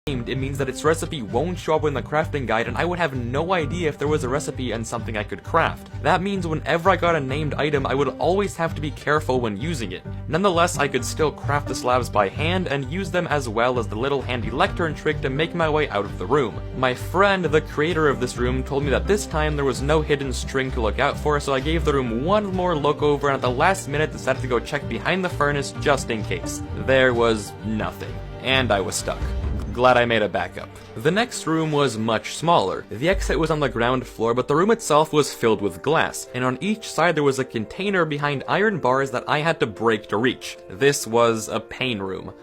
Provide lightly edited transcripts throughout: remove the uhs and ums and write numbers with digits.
named, it means that its recipe won't show up in the crafting guide, and I would have no idea if there was a recipe and something I could craft. That means whenever I got a named item, I would always have to be careful when using it. Nonetheless, I could still craft the slabs by hand and use them as well as the little handy lectern trick to make my way out of the room. My friend, the creator of this room, told me that this time there was no hidden string to look out for, so I gave the room one more look over and at the last minute decided to go check behind the furnace just in case. There was nothing, and I was stuck. Glad I made a backup. The next room was much smaller. The exit was on the ground floor, but the room itself was filled with glass, and on each side there was a container behind iron bars that I had to break to reach. This was a pain room.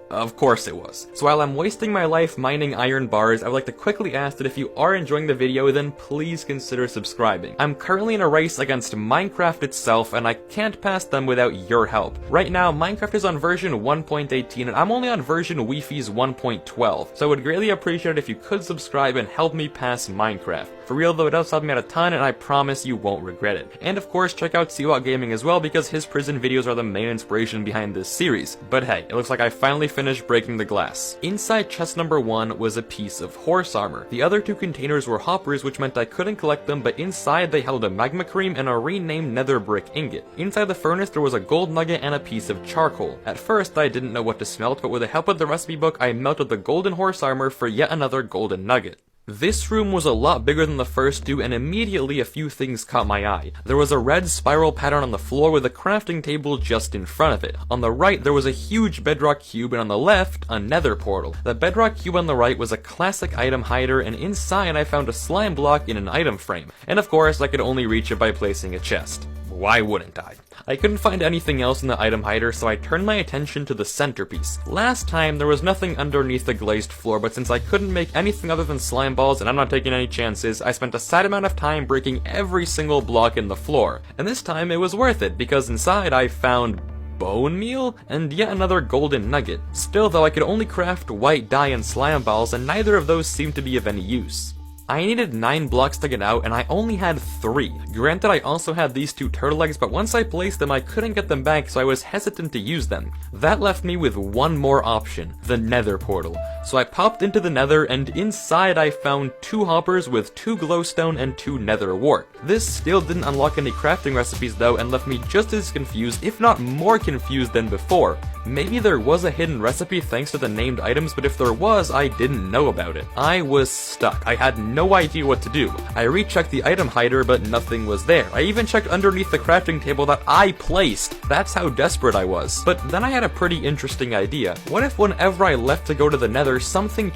Of course it was. So while I'm wasting my life mining iron bars, I would like to quickly ask that if you are enjoying the video, then please consider subscribing. I'm currently in a race against Minecraft itself, and I can't pass them without your help. Right now, Minecraft is on version 1.18, and I'm only on version Wi-Fi's 1.12, so I would greatly appreciate it if you could subscribe and help me pass Minecraft. For real though, it does help me out a ton, and I promise you won't regret it. And of course, check out Seawalk Gaming as well, because his prison videos are the main inspiration behind this series. But hey, it looks like I finally finished breaking the glass. Inside chest number 1 was a piece of horse armor. The other 2 containers were hoppers, which meant I couldn't collect them, but inside they held a magma cream and a renamed nether brick ingot. Inside the furnace there was a gold nugget and a piece of charcoal. At first I didn't know what to smelt, but with the help of the recipe book I melted the golden horse armor for yet another golden nugget. This room was a lot bigger than the first 2, and immediately a few things caught my eye. There was a red spiral pattern on the floor with a crafting table just in front of it. On the right there was a huge bedrock cube, and on the left, a nether portal. The bedrock cube on the right was a classic item hider, and inside I found a slime block in an item frame. And of course I could only reach it by placing a chest. Why wouldn't I? I couldn't find anything else in the item hider, so I turned my attention to the centerpiece. Last time, there was nothing underneath the glazed floor, but since I couldn't make anything other than slime balls, and I'm not taking any chances, I spent a sad amount of time breaking every single block in the floor. And this time, it was worth it, because inside I found bone meal and yet another golden nugget. Still though, I could only craft white dye and slime balls, and neither of those seemed to be of any use. I needed 9 blocks to get out, and I only had 3. Granted, I also had these 2 turtle eggs, but once I placed them, I couldn't get them back, so I was hesitant to use them. That left me with one more option, the nether portal. So I popped into the nether, and inside I found 2 hoppers with 2 glowstone and 2 nether wart. This still didn't unlock any crafting recipes though, and left me just as confused, if not more confused than before. Maybe there was a hidden recipe thanks to the named items, but if there was, I didn't know about it. I was stuck. I had no idea what to do. I rechecked the item hider, but nothing was there. I even checked underneath the crafting table that I placed. That's how desperate I was. But then I had a pretty interesting idea. What if whenever I left to go to the nether, something